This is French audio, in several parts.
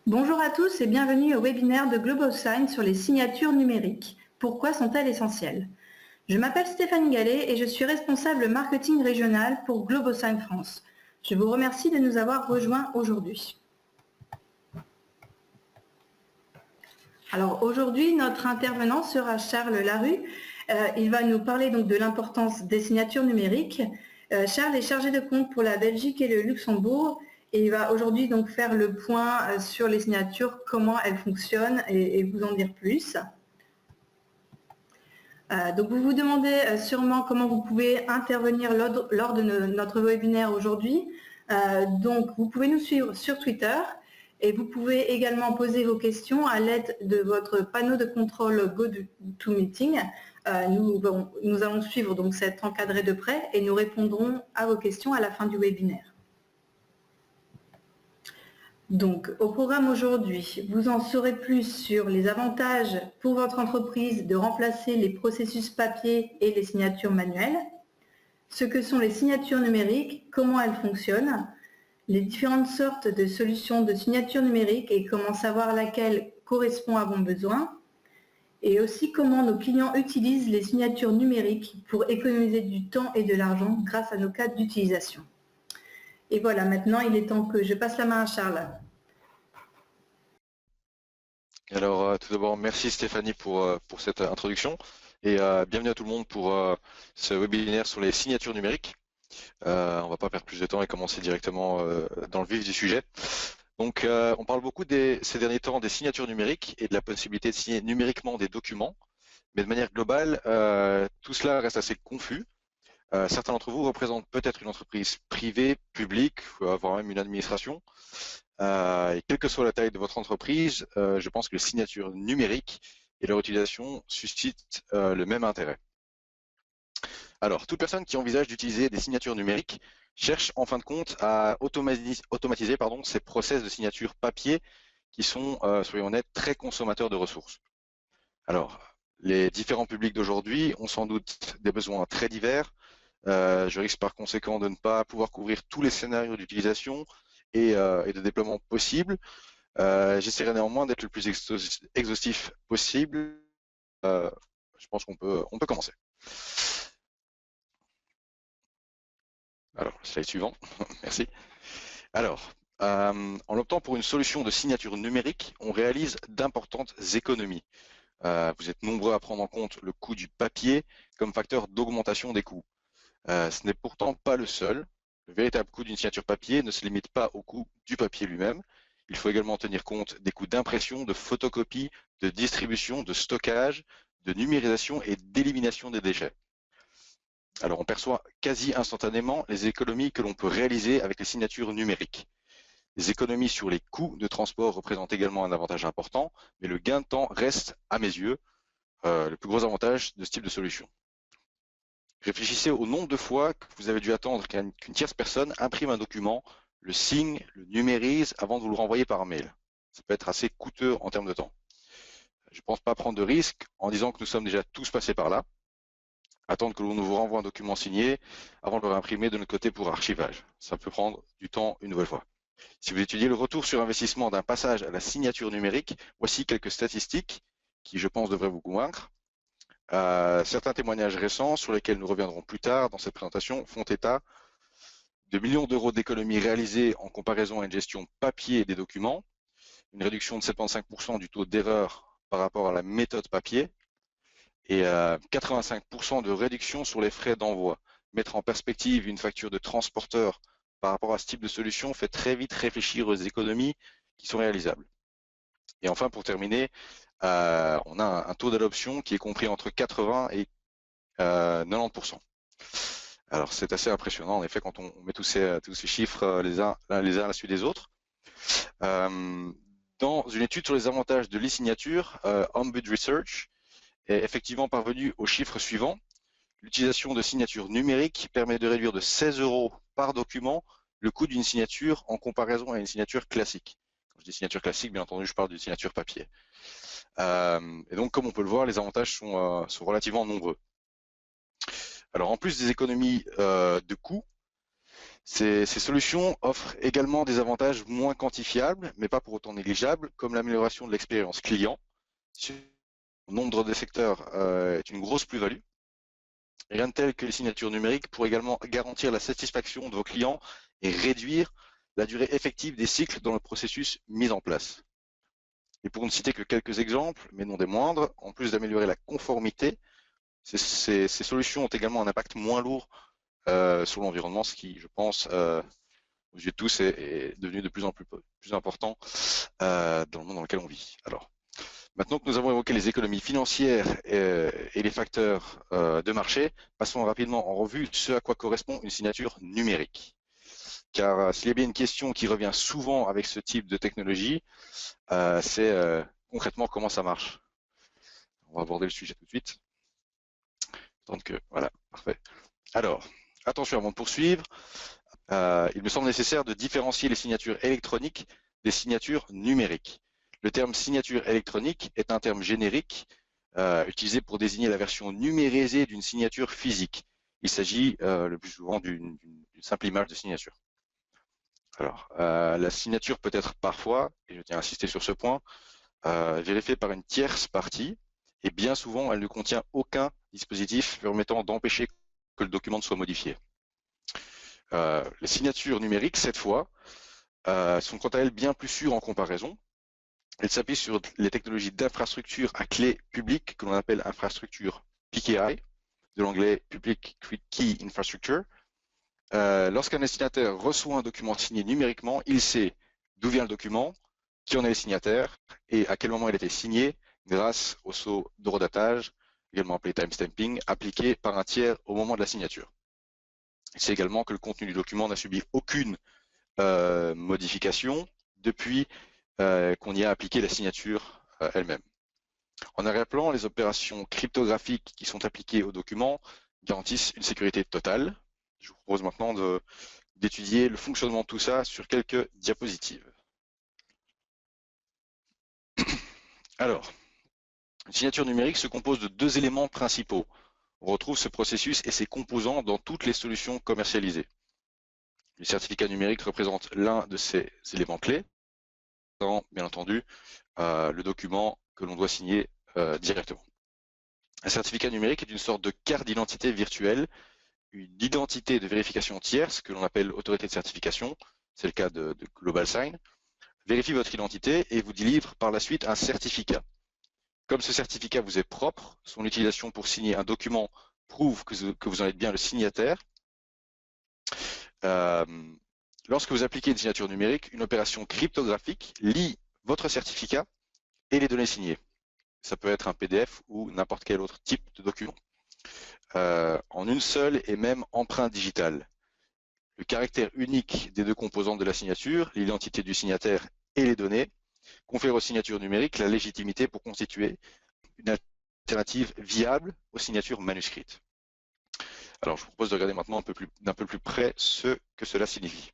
Bonjour à tous et bienvenue au webinaire de GloboSign sur les signatures numériques. Pourquoi sont-elles essentielles? Je m'appelle Stéphanie Gallet et je suis responsable marketing régional pour GloboSign France. Je vous remercie de nous avoir rejoints aujourd'hui. Alors aujourd'hui, notre intervenant sera Charles Larue. Il va nous parler donc de l'importance des signatures numériques. Charles est chargé de compte pour la Belgique et le Luxembourg et il va aujourd'hui donc faire le point sur les signatures, comment elles fonctionnent et vous en dire plus. Donc vous vous demandez sûrement comment vous pouvez intervenir lors de notre webinaire aujourd'hui. Donc vous pouvez nous suivre sur Twitter et vous pouvez également poser vos questions à l'aide de votre panneau de contrôle GoToMeeting. Nous allons suivre donc cet encadré de près et nous répondrons à vos questions à la fin du webinaire. Donc, au programme aujourd'hui, vous en saurez plus sur les avantages pour votre entreprise de remplacer les processus papier et les signatures manuelles, ce que sont les signatures numériques, comment elles fonctionnent, les différentes sortes de solutions de signature numérique et comment savoir laquelle correspond à vos besoins, et aussi comment nos clients utilisent les signatures numériques pour économiser du temps et de l'argent grâce à nos cas d'utilisation. Et voilà, maintenant il est temps que je passe la main à Charles. Alors, tout d'abord, merci Stéphanie pour cette introduction et bienvenue à tout le monde pour ce webinaire sur les signatures numériques. On va pas perdre plus de temps et commencer directement dans le vif du sujet. Donc, on parle beaucoup ces derniers temps des signatures numériques et de la possibilité de signer numériquement des documents, mais de manière globale, tout cela reste assez confus. Certains d'entre vous représentent peut-être une entreprise privée, publique, voire même une administration. Et quelle que soit la taille de votre entreprise, je pense que les signatures numériques et leur utilisation suscitent le même intérêt. Alors, toute personne qui envisage d'utiliser des signatures numériques cherche en fin de compte à automatiser ces process de signature papier qui sont, soyons honnêtes, très consommateurs de ressources. Alors, les différents publics d'aujourd'hui ont sans doute des besoins très divers. Je risque par conséquent de ne pas pouvoir couvrir tous les scénarios d'utilisation et de déploiement possibles. J'essaierai néanmoins d'être le plus exhaustif possible. Je pense qu'on peut commencer. Alors, slide suivant, merci. Alors, en optant pour une solution de signature numérique, on réalise d'importantes économies. Vous êtes nombreux à prendre en compte le coût du papier comme facteur d'augmentation des coûts. Ce n'est pourtant pas le seul. Le véritable coût d'une signature papier ne se limite pas au coût du papier lui-même. Il faut également tenir compte des coûts d'impression, de photocopie, de distribution, de stockage, de numérisation et d'élimination des déchets. Alors, on perçoit quasi instantanément les économies que l'on peut réaliser avec les signatures numériques. Les économies sur les coûts de transport représentent également un avantage important, mais le gain de temps reste, à mes yeux, le plus gros avantage de ce type de solution. Réfléchissez au nombre de fois que vous avez dû attendre qu'une tierce personne imprime un document, le signe, le numérise avant de vous le renvoyer par mail. Ça peut être assez coûteux en termes de temps. Je ne pense pas prendre de risque en disant que nous sommes déjà tous passés par là. Attendre que l'on vous renvoie un document signé avant de le réimprimer de notre côté pour archivage. Ça peut prendre du temps une nouvelle fois. Si vous étudiez le retour sur investissement d'un passage à la signature numérique, voici quelques statistiques qui, je pense, devraient vous convaincre. Certains témoignages récents, sur lesquels nous reviendrons plus tard dans cette présentation, font état de millions d'euros d'économies réalisées en comparaison à une gestion papier des documents, une réduction de 75% du taux d'erreur par rapport à la méthode papier, et 85% de réduction sur les frais d'envoi. Mettre en perspective une facture de transporteur par rapport à ce type de solution fait très vite réfléchir aux économies qui sont réalisables. Et enfin, pour terminer, on a un taux d'adoption qui est compris entre 80 et 90%. Alors c'est assez impressionnant en effet quand on met tous ces chiffres les uns à la suite des autres. Dans une étude sur les avantages de l'e-signature, Ombud Research est effectivement parvenu au chiffre suivant. L'utilisation de signatures numériques permet de réduire de 16 € par document le coût d'une signature en comparaison à une signature classique. Quand je dis signature classique, bien entendu, je parle d'une signature papier. Et donc, comme on peut le voir, les avantages sont relativement nombreux. Alors, en plus des économies de coûts, Ces solutions offrent également des avantages moins quantifiables, mais pas pour autant négligeables, comme l'amélioration de l'expérience client. Le nombre de secteurs est une grosse plus-value. Rien de tel que les signatures numériques pour également garantir la satisfaction de vos clients et réduire la durée effective des cycles dans le processus mis en place. Et pour ne citer que quelques exemples, mais non des moindres, en plus d'améliorer la conformité, ces solutions ont également un impact moins lourd sur l'environnement, ce qui, je pense, aux yeux de tous, est devenu de plus en plus important dans le monde dans lequel on vit. Alors, maintenant que nous avons évoqué les économies financières et les facteurs de marché, passons rapidement en revue ce à quoi correspond une signature numérique. Car s'il y a bien une question qui revient souvent avec ce type de technologie, c'est concrètement comment ça marche. On va aborder le sujet tout de suite. Donc voilà, parfait. Alors, attention avant de poursuivre, il me semble nécessaire de différencier les signatures électroniques des signatures numériques. Le terme signature électronique est un terme générique utilisé pour désigner la version numérisée d'une signature physique. Il s'agit le plus souvent d'une simple image de signature. Alors, la signature peut être parfois, et je tiens à insister sur ce point, vérifiée par une tierce partie, et bien souvent, elle ne contient aucun dispositif permettant d'empêcher que le document soit modifié. Les signatures numériques, cette fois, sont quant à elles bien plus sûres en comparaison. Elles s'appuient sur les technologies d'infrastructure à clé publique que l'on appelle infrastructure PKI, de l'anglais Public Key Infrastructure. Lorsqu'un destinataire reçoit un document signé numériquement, il sait d'où vient le document, qui en est le signataire et à quel moment il a été signé grâce au sceau d'horodatage, également appelé timestamping, appliqué par un tiers au moment de la signature. Il sait également que le contenu du document n'a subi aucune modification depuis qu'on y a appliqué la signature elle-même. En arrière-plan, les opérations cryptographiques qui sont appliquées au document garantissent une sécurité totale. Je vous propose maintenant d'étudier le fonctionnement de tout ça sur quelques diapositives. Alors, une signature numérique se compose de deux éléments principaux. On retrouve ce processus et ses composants dans toutes les solutions commercialisées. Le certificat numérique représente l'un de ces éléments clés, dans, bien entendu, le document que l'on doit signer directement. Un certificat numérique est une sorte de carte d'identité virtuelle, une identité de vérification tierce que l'on appelle autorité de certification, c'est le cas de GlobalSign, vérifie votre identité et vous délivre par la suite un certificat. Comme ce certificat vous est propre, son utilisation pour signer un document prouve que vous en êtes bien le signataire. Lorsque vous appliquez une signature numérique, une opération cryptographique lie votre certificat et les données signées. Ça peut être un PDF ou n'importe quel autre type de document. En une seule et même empreinte digitale. Le caractère unique des deux composantes de la signature, l'identité du signataire et les données, confère aux signatures numériques la légitimité pour constituer une alternative viable aux signatures manuscrites. Alors, je vous propose de regarder maintenant d'un peu plus près ce que cela signifie.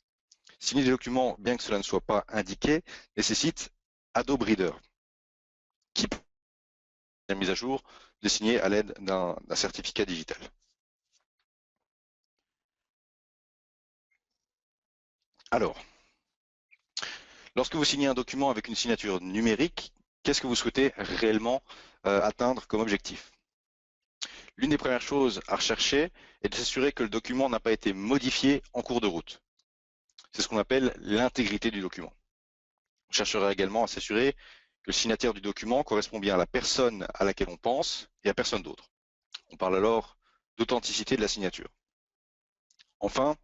Signer des documents, bien que cela ne soit pas indiqué, nécessite Adobe Reader, qui peut être mise à jour de signer à l'aide d'un certificat digital. Alors, lorsque vous signez un document avec une signature numérique, qu'est-ce que vous souhaitez réellement atteindre comme objectif? L'une des premières choses à rechercher est de s'assurer que le document n'a pas été modifié en cours de route. C'est ce qu'on appelle l'intégrité du document. On cherchera également à s'assurer que le signataire du document correspond bien à la personne à laquelle on pense et à personne d'autre. On parle alors d'authenticité de la signature. Enfin,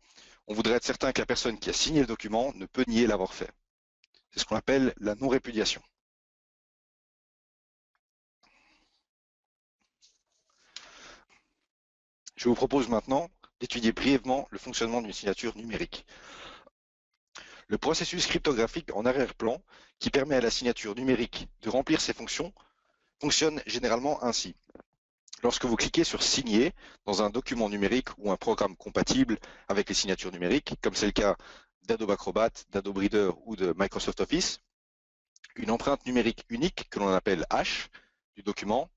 on voudrait être certain que la personne qui a signé le document ne peut nier l'avoir fait. C'est ce qu'on appelle la non-répudiation. Je vous propose maintenant d'étudier brièvement le fonctionnement d'une signature numérique. Le processus cryptographique en arrière-plan, qui permet à la signature numérique de remplir ses fonctions, fonctionne généralement ainsi. Lorsque vous cliquez sur « Signer » dans un document numérique ou un programme compatible avec les signatures numériques, comme c'est le cas d'Adobe Acrobat, d'Adobe Reader ou de Microsoft Office, une empreinte numérique unique, que l'on appelle H, du document,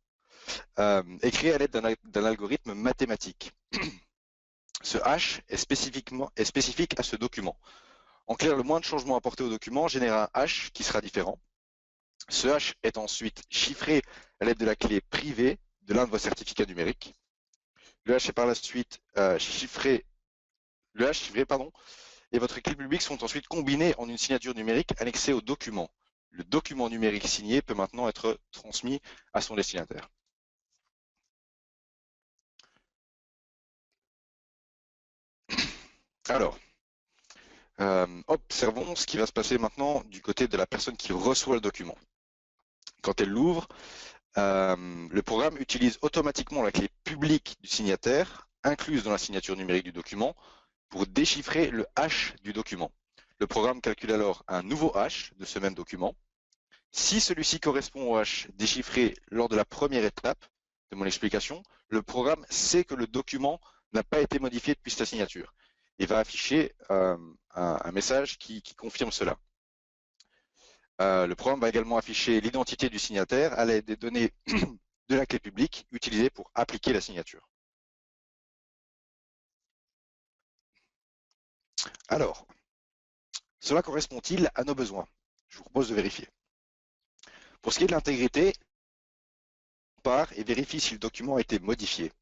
est créée à l'aide d'un algorithme mathématique. Ce hash est spécifique à ce document. En clair, le moindre changement apporté au document génère un hash qui sera différent. Ce hash est ensuite chiffré à l'aide de la clé privée de l'un de vos certificats numériques. Le hash est par la suite chiffré, et votre clé publique sont ensuite combinés en une signature numérique annexée au document. Le document numérique signé peut maintenant être transmis à son destinataire. Alors, observons ce qui va se passer maintenant du côté de la personne qui reçoit le document. Quand elle l'ouvre, le programme utilise automatiquement la clé publique du signataire, incluse dans la signature numérique du document, pour déchiffrer le hash du document. Le programme calcule alors un nouveau hash de ce même document. Si celui-ci correspond au hash déchiffré lors de la première étape de mon explication, le programme sait que le document n'a pas été modifié depuis sa signature et va afficher un message qui confirme cela. Le programme va également afficher l'identité du signataire à l'aide des données de la clé publique utilisée pour appliquer la signature. Alors, cela correspond-il à nos besoins? Je vous propose de vérifier. Pour ce qui est de l'intégrité, on part et vérifie si le document a été modifié.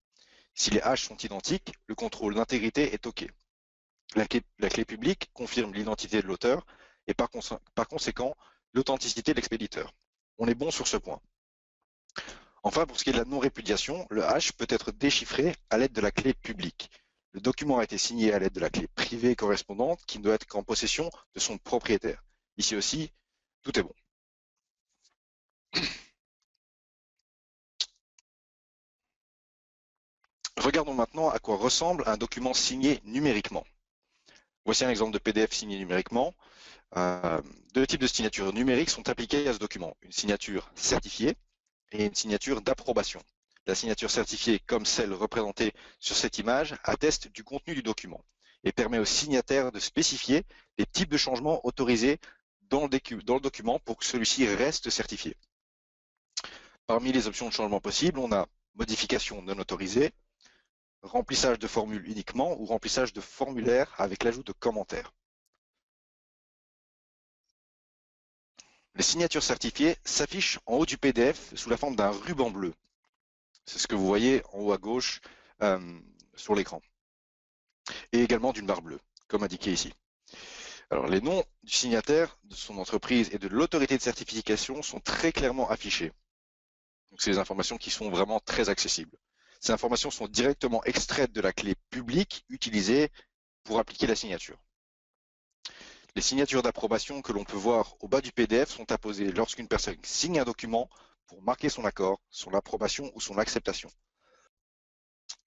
Si les hash sont identiques, le contrôle d'intégrité est OK. La clé publique confirme l'identité de l'auteur et par conséquent l'authenticité de l'expéditeur. On est bon sur ce point. Enfin, pour ce qui est de la non-répudiation, le hash peut être déchiffré à l'aide de la clé publique. Le document a été signé à l'aide de la clé privée correspondante qui ne doit être qu'en possession de son propriétaire. Ici aussi, tout est bon. Regardons maintenant à quoi ressemble un document signé numériquement. Voici un exemple de PDF signé numériquement. Deux types de signatures numériques sont appliquées à ce document. Une signature certifiée et une signature d'approbation. La signature certifiée, comme celle représentée sur cette image, atteste du contenu du document et permet au signataire de spécifier les types de changements autorisés dans le document pour que celui-ci reste certifié. Parmi les options de changement possibles, on a modification non autorisée, remplissage de formules uniquement ou remplissage de formulaires avec l'ajout de commentaires. Les signatures certifiées s'affichent en haut du PDF sous la forme d'un ruban bleu. C'est ce que vous voyez en haut à gauche sur l'écran. Et également d'une barre bleue, comme indiqué ici. Alors, les noms du signataire, de son entreprise et de l'autorité de certification sont très clairement affichés. Donc, c'est des informations qui sont vraiment très accessibles. Ces informations sont directement extraites de la clé publique utilisée pour appliquer la signature. Les signatures d'approbation que l'on peut voir au bas du PDF sont apposées lorsqu'une personne signe un document pour marquer son accord, son approbation ou son acceptation.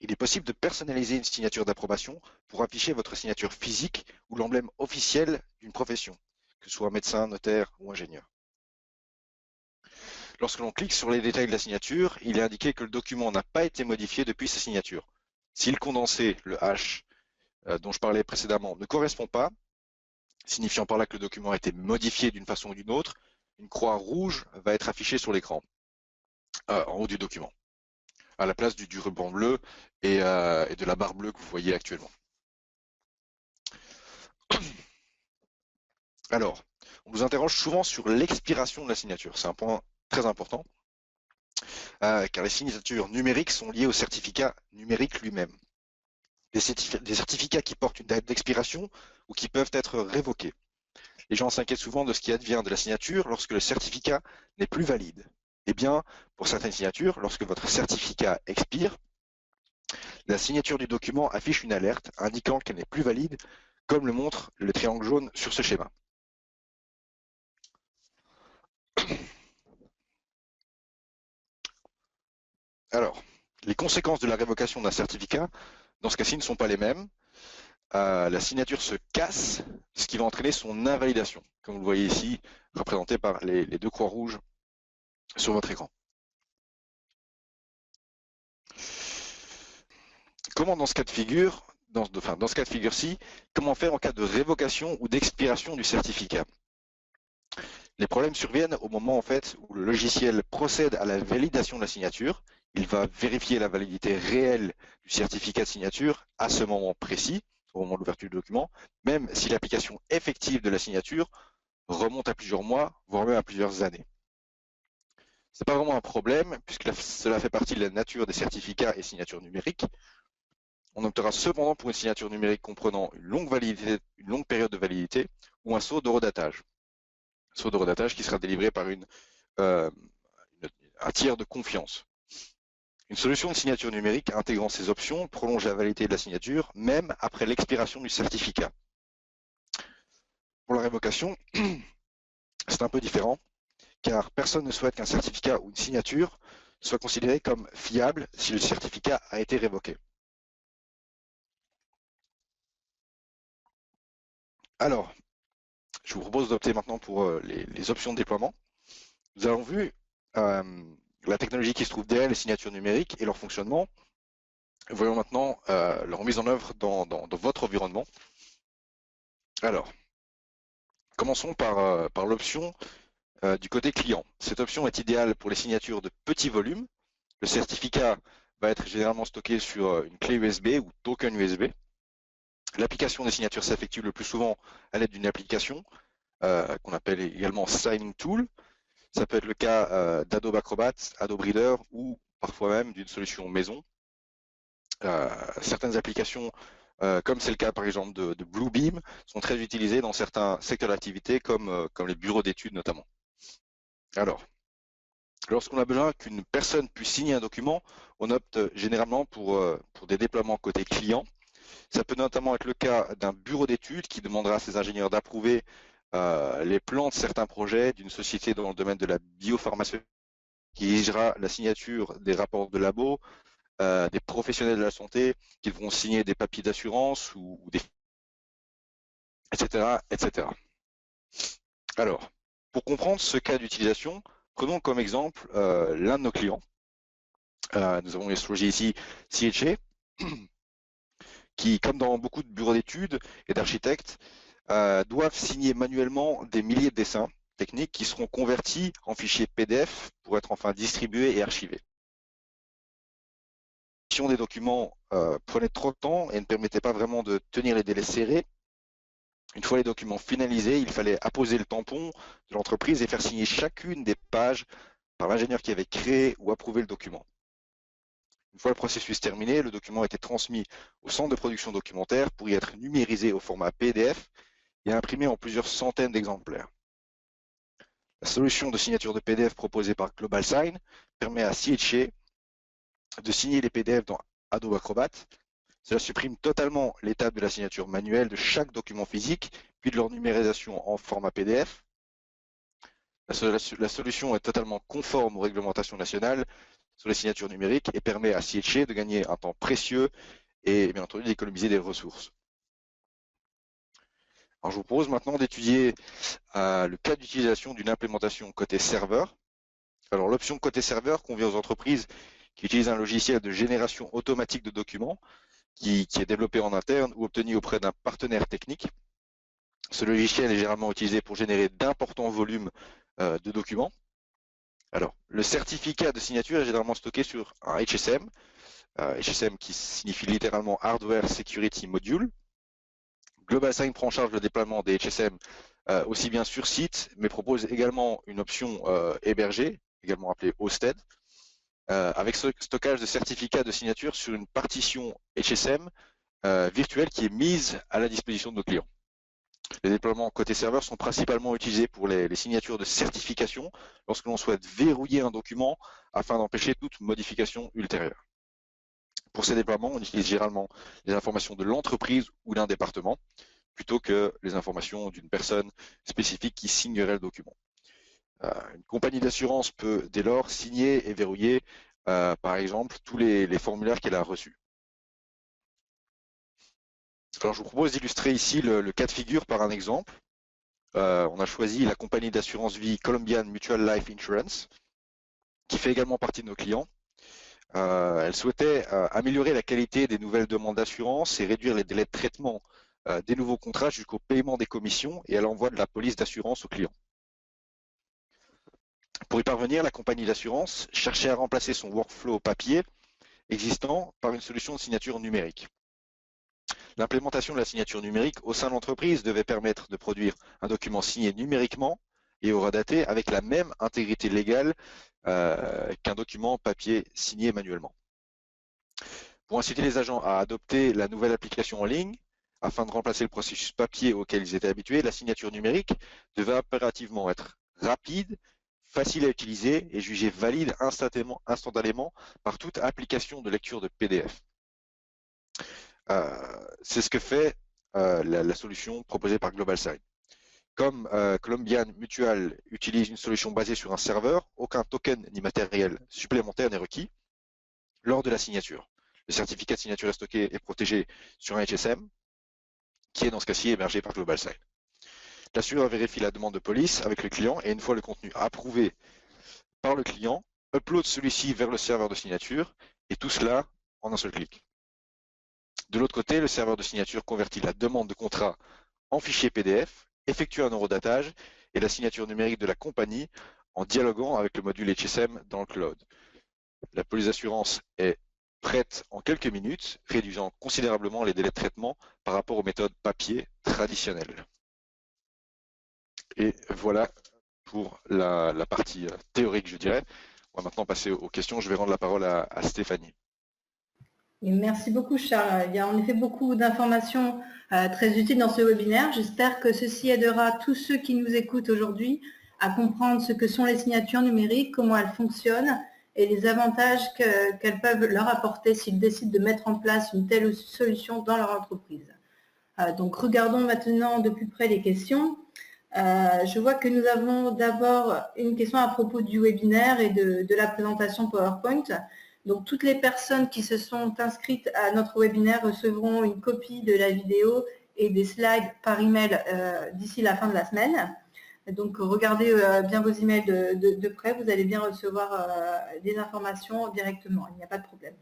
Il est possible de personnaliser une signature d'approbation pour afficher votre signature physique ou l'emblème officiel d'une profession, que ce soit médecin, notaire ou ingénieur. Lorsque l'on clique sur les détails de la signature, il est indiqué que le document n'a pas été modifié depuis sa signature. Si le condensé, le hash, dont je parlais précédemment, ne correspond pas, signifiant par là que le document a été modifié d'une façon ou d'une autre, une croix rouge va être affichée sur l'écran, en haut du document, à la place du ruban bleu et de la barre bleue que vous voyez actuellement. Alors, on nous interroge souvent sur l'expiration de la signature. C'est un point très important, car les signatures numériques sont liées au certificat numérique lui-même. Des certificats qui portent une date d'expiration ou qui peuvent être révoqués. Les gens s'inquiètent souvent de ce qui advient de la signature lorsque le certificat n'est plus valide. Eh bien, pour certaines signatures, lorsque votre certificat expire, la signature du document affiche une alerte indiquant qu'elle n'est plus valide, comme le montre le triangle jaune sur ce schéma. Alors, les conséquences de la révocation d'un certificat, dans ce cas-ci, ne sont pas les mêmes. La signature se casse, ce qui va entraîner son invalidation, comme vous le voyez ici, représenté par les deux croix rouges sur votre écran. Comment dans ce cas de figure, dans ce cas de figure-ci, comment faire en cas de révocation ou d'expiration du certificat? Les problèmes surviennent au moment en fait où le logiciel procède à la validation de la signature. Il va vérifier la validité réelle du certificat de signature à ce moment précis, au moment de l'ouverture du document, même si l'application effective de la signature remonte à plusieurs mois, voire même à plusieurs années. Ce n'est pas vraiment un problème, puisque cela fait partie de la nature des certificats et signatures numériques. On optera cependant pour une signature numérique comprenant une longue période de validité ou un saut de redatage. Saut de redatage qui sera délivré par un tiers de confiance. Une solution de signature numérique intégrant ces options prolonge la validité de la signature, même après l'expiration du certificat. Pour la révocation, c'est un peu différent, car personne ne souhaite qu'un certificat ou une signature soit considéré comme fiable si le certificat a été révoqué. Alors, je vous propose d'opter maintenant pour les options de déploiement. Nous avons vu la technologie qui se trouve derrière les signatures numériques et leur fonctionnement. Voyons maintenant leur mise en œuvre dans votre environnement. Alors, commençons par l'option du côté client. Cette option est idéale pour les signatures de petits volumes. Le certificat va être généralement stocké sur une clé USB ou token USB. L'application des signatures s'effectue le plus souvent à l'aide d'une application qu'on appelle également Signing Tool. Ça peut être le cas d'Adobe Acrobat, Adobe Reader ou parfois même d'une solution maison. Certaines applications, comme c'est le cas par exemple de Bluebeam, sont très utilisées dans certains secteurs d'activité comme les bureaux d'études notamment. Alors, lorsqu'on a besoin qu'une personne puisse signer un document, on opte généralement pour des déploiements côté client. Ça peut notamment être le cas d'un bureau d'études qui demandera à ses ingénieurs d'approuver les plans de certains projets d'une société dans le domaine de la biopharmaceutique qui exigera la signature des rapports de labo, des professionnels de la santé qui devront signer des papiers d'assurance ou des etc., etc. Alors, pour comprendre ce cas d'utilisation, prenons comme exemple l'un de nos clients. Nous avons logé ici CHA, qui, comme dans beaucoup de bureaux d'études et d'architectes, doivent signer manuellement des milliers de dessins techniques qui seront convertis en fichiers PDF pour être enfin distribués et archivés. La gestion des documents prenait trop de temps et ne permettait pas vraiment de tenir les délais serrés. Une fois les documents finalisés, il fallait apposer le tampon de l'entreprise et faire signer chacune des pages par l'ingénieur qui avait créé ou approuvé le document. Une fois le processus terminé, le document était transmis au centre de production documentaire pour y être numérisé au format PDF et imprimé en plusieurs centaines d'exemplaires. La solution de signature de PDF proposée par GlobalSign permet à CHA de signer les PDF dans Adobe Acrobat. Cela supprime totalement l'étape de la signature manuelle de chaque document physique, puis de leur numérisation en format PDF. La solution est totalement conforme aux réglementations nationales sur les signatures numériques et permet à CHA de gagner un temps précieux et bien entendu d'économiser des ressources. Alors, je vous propose maintenant d'étudier le cas d'utilisation d'une implémentation côté serveur. Alors, l'option côté serveur convient aux entreprises qui utilisent un logiciel de génération automatique de documents qui est développé en interne ou obtenu auprès d'un partenaire technique. Ce logiciel est généralement utilisé pour générer d'importants volumes de documents. Alors, le certificat de signature est généralement stocké sur un HSM, HSM qui signifie littéralement Hardware Security Module. GlobalSign prend en charge le déploiement des HSM aussi bien sur site, mais propose également une option hébergée, également appelée hosted, avec stockage de certificats de signature sur une partition HSM virtuelle qui est mise à la disposition de nos clients. Les déploiements côté serveur sont principalement utilisés pour les signatures de certification lorsque l'on souhaite verrouiller un document afin d'empêcher toute modification ultérieure. Pour ces déploiements, on utilise généralement les informations de l'entreprise ou d'un département plutôt que les informations d'une personne spécifique qui signerait le document. Une compagnie d'assurance peut dès lors signer et verrouiller, par exemple, tous les formulaires qu'elle a reçus. Alors, je vous propose d'illustrer ici le cas de figure par un exemple. On a choisi la compagnie d'assurance vie Colombian Mutual Life Insurance, qui fait également partie de nos clients. Elle souhaitait améliorer la qualité des nouvelles demandes d'assurance et réduire les délais de traitement des nouveaux contrats jusqu'au paiement des commissions et à l'envoi de la police d'assurance aux clients. Pour y parvenir, la compagnie d'assurance cherchait à remplacer son workflow papier existant par une solution de signature numérique. L'implémentation de la signature numérique au sein de l'entreprise devait permettre de produire un document signé numériquement et horodaté avec la même intégrité légale qu'un document papier signé manuellement. Pour inciter les agents à adopter la nouvelle application en ligne, afin de remplacer le processus papier auquel ils étaient habitués, la signature numérique devait impérativement être rapide, facile à utiliser et jugée valide instantanément par toute application de lecture de PDF. C'est ce que fait la solution proposée par GlobalSign. Comme Columbian Mutual utilise une solution basée sur un serveur, aucun token ni matériel supplémentaire n'est requis lors de la signature. Le certificat de signature est stocké et protégé sur un HSM, qui est dans ce cas-ci hébergé par GlobalSign. L'assureur vérifie la demande de police avec le client et une fois le contenu approuvé par le client, upload celui-ci vers le serveur de signature et tout cela en un seul clic. De l'autre côté, le serveur de signature convertit la demande de contrat en fichier PDF, effectue un horodatage et la signature numérique de la compagnie en dialoguant avec le module HSM dans le cloud. La police d'assurance est prête en quelques minutes, réduisant considérablement les délais de traitement par rapport aux méthodes papier traditionnelles. Et voilà pour la partie théorique, je dirais. On va maintenant passer aux questions. Je vais rendre la parole à Stéphanie. Et merci beaucoup, Charles. Il y a en effet beaucoup d'informations très utiles dans ce webinaire. J'espère que ceci aidera tous ceux qui nous écoutent aujourd'hui à comprendre ce que sont les signatures numériques, comment elles fonctionnent et les avantages qu'elles peuvent leur apporter s'ils décident de mettre en place une telle solution dans leur entreprise. Donc, regardons maintenant de plus près les questions. Je vois que nous avons d'abord une question à propos du webinaire et de la présentation PowerPoint. Donc, toutes les personnes qui se sont inscrites à notre webinaire recevront une copie de la vidéo et des slides par email d'ici la fin de la semaine. Donc, regardez bien vos emails de près, vous allez bien recevoir des informations directement, il n'y a pas de problème.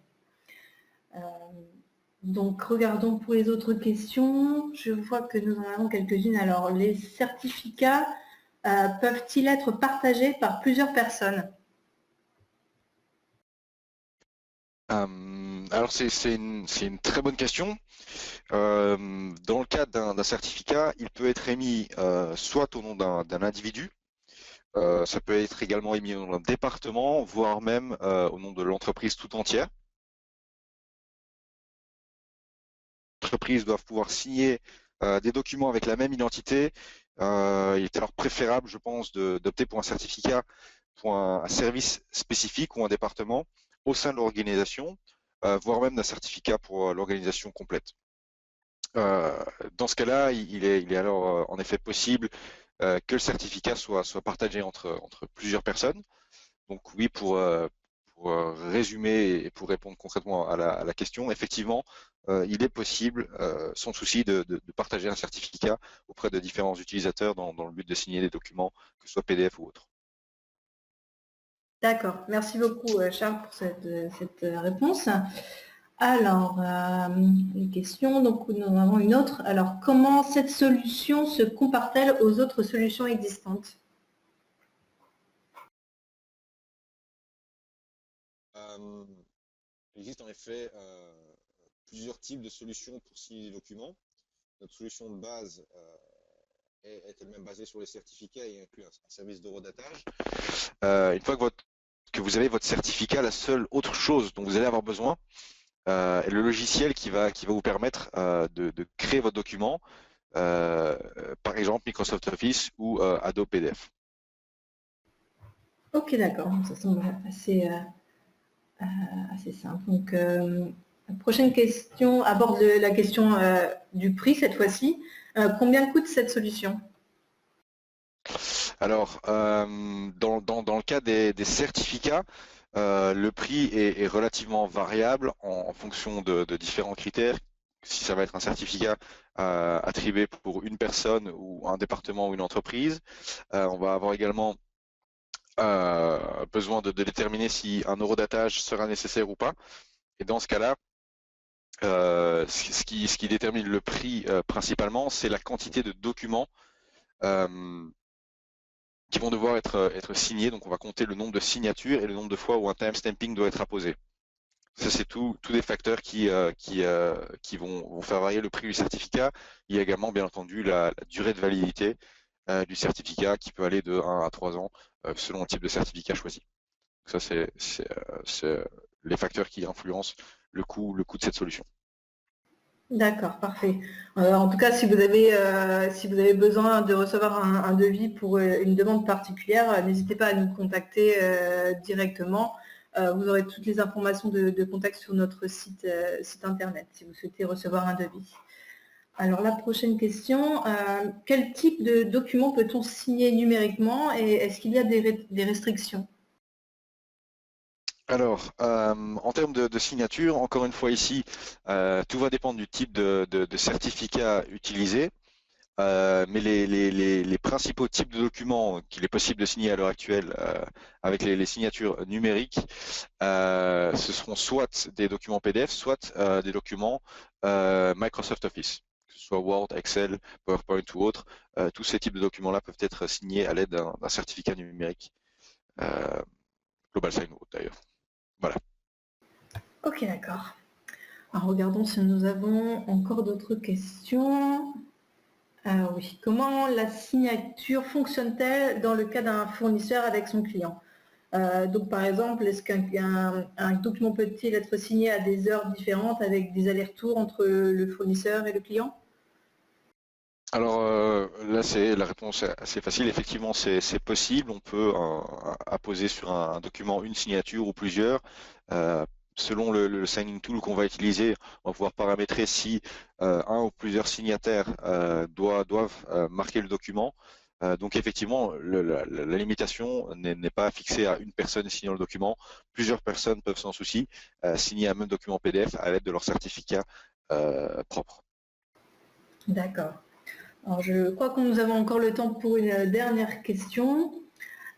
Donc, regardons pour les autres questions. Je vois que nous en avons quelques-unes. Alors, les certificats peuvent-ils être partagés par plusieurs personnes? Alors, c'est une très bonne question. Dans le cadre d'un certificat, il peut être émis soit au nom d'un individu, ça peut être également émis au nom d'un département, voire même au nom de l'entreprise tout entière. Les entreprises doivent pouvoir signer des documents avec la même identité. Il est alors préférable, je pense, d'opter pour un certificat pour un service spécifique ou un département au sein de l'organisation, voire même d'un certificat pour l'organisation complète. Dans ce cas-là, il est alors en effet possible que le certificat soit partagé entre plusieurs personnes. Donc oui, pour résumer et pour répondre concrètement à la question, effectivement, il est possible, sans souci, de partager un certificat auprès de différents utilisateurs dans le but de signer des documents, que ce soit PDF ou autre. D'accord, merci beaucoup Charles pour cette réponse. Alors, les questions, donc nous en avons une autre. Alors, comment cette solution se compare-t-elle aux autres solutions existantes? Il existe en effet plusieurs types de solutions pour signer des documents. Notre solution de base est elle-même basée sur les certificats et inclut un service d'horodatage. Une fois que vous avez votre certificat, la seule autre chose dont vous allez avoir besoin est le logiciel qui va vous permettre de créer votre document, par exemple Microsoft Office ou Adobe PDF. Ok, d'accord, ça semble assez simple. Donc, la prochaine question aborde la question du prix cette fois-ci. Combien coûte cette solution? Alors, dans le cas des certificats, le prix est relativement variable en fonction de différents critères. Si ça va être un certificat attribué pour une personne ou un département ou une entreprise, on va avoir également besoin de déterminer si un horodatage sera nécessaire ou pas. Et dans ce cas-là, ce qui détermine le prix principalement, c'est la quantité de documents qui vont devoir être signés. Donc on va compter le nombre de signatures et le nombre de fois où un timestamping doit être apposé. Ça, c'est tous des facteurs qui vont faire varier le prix du certificat. Il y a également, bien entendu, la durée de validité du certificat qui peut aller de 1 à 3 ans selon le type de certificat choisi. Ça, c'est les facteurs qui influencent le coût de cette solution. D'accord, parfait. En tout cas, si vous avez besoin de recevoir un devis pour une demande particulière, n'hésitez pas à nous contacter directement. Vous aurez toutes les informations de contact sur notre site internet si vous souhaitez recevoir un devis. Alors la prochaine question, quel type de document peut-on signer numériquement et est-ce qu'il y a des restrictions? Alors, en termes de signature, encore une fois ici, tout va dépendre du type de certificat utilisé. Mais les principaux types de documents qu'il est possible de signer à l'heure actuelle avec les signatures numériques, ce seront soit des documents PDF, soit des documents Microsoft Office, que ce soit Word, Excel, PowerPoint ou autre. Tous ces types de documents-là peuvent être signés à l'aide d'un certificat numérique, Global Sign ou autre d'ailleurs. Voilà. Ok, d'accord. Alors regardons si nous avons encore d'autres questions. Oui, comment la signature fonctionne-t-elle dans le cas d'un fournisseur avec son client? Donc par exemple, est-ce qu'un document peut-il être signé à des heures différentes avec des allers-retours entre le fournisseur et le client? Alors là, la réponse est assez facile. Effectivement, c'est possible. On peut apposer sur un document une signature ou plusieurs. Selon le signing tool qu'on va utiliser, on va pouvoir paramétrer si un ou plusieurs signataires doivent marquer le document. Donc effectivement, la limitation n'est pas fixée à une personne signant le document. Plusieurs personnes peuvent sans souci signer un même document PDF à l'aide de leur certificat propre. D'accord. Alors je crois que nous avons encore le temps pour une dernière question.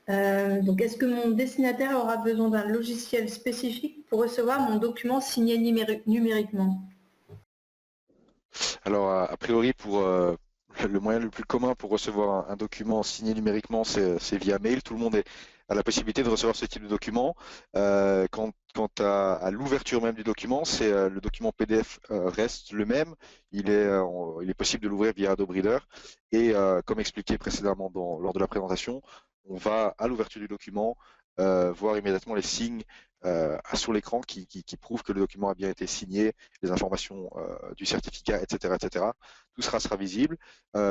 Donc est-ce que mon destinataire aura besoin d'un logiciel spécifique pour recevoir mon document signé numériquement? Alors, a priori, pour le moyen le plus commun pour recevoir un document signé numériquement, c'est via mail. Tout le monde a la possibilité de recevoir ce type de document. Quant à l'ouverture même du document, le document PDF reste le même. Il est possible de l'ouvrir via Adobe Reader. Et comme expliqué précédemment lors de la présentation, on va à l'ouverture du document voir immédiatement les signes sur l'écran qui prouvent que le document a bien été signé, les informations du certificat, etc., etc. Tout sera visible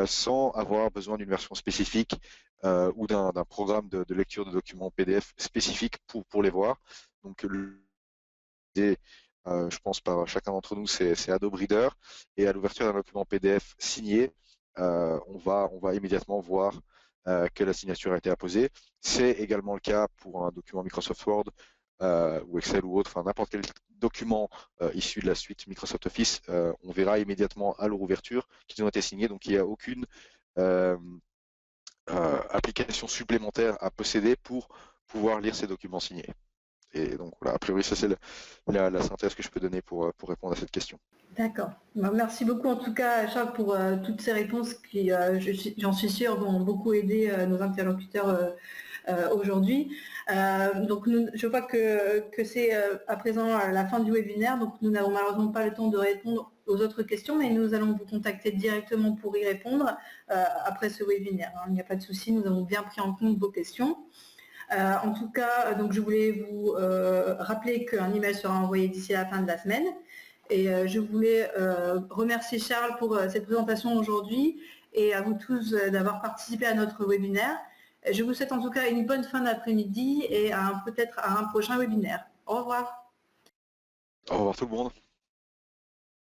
sans avoir besoin d'une version spécifique ou d'un programme de lecture de documents PDF spécifique pour les voir. Donc je pense par chacun d'entre nous, c'est Adobe Reader. Et à l'ouverture d'un document PDF signé, on va immédiatement voir que la signature a été apposée. C'est également le cas pour un document Microsoft Word ou Excel ou autre, enfin n'importe quel document issu de la suite Microsoft Office, on verra immédiatement à leur ouverture qu'ils ont été signés. Donc il n'y a aucune application supplémentaire à posséder pour pouvoir lire ces documents signés. Et donc voilà, a priori, ça c'est la synthèse que je peux donner pour répondre à cette question. D'accord. Merci beaucoup en tout cas Charles pour toutes ces réponses qui, j'en suis sûre, vont beaucoup aider nos interlocuteurs aujourd'hui. Donc je vois que c'est à présent la fin du webinaire, donc nous n'avons malheureusement pas le temps de répondre aux autres questions, mais nous allons vous contacter directement pour y répondre après ce webinaire. Il n'y a pas de souci, nous avons bien pris en compte vos questions. En tout cas, donc je voulais vous rappeler qu'un email sera envoyé d'ici la fin de la semaine. Et je voulais remercier Charles pour cette présentation aujourd'hui et à vous tous d'avoir participé à notre webinaire. Je vous souhaite en tout cas une bonne fin d'après-midi et peut-être à un prochain webinaire. Au revoir. Au revoir tout le monde.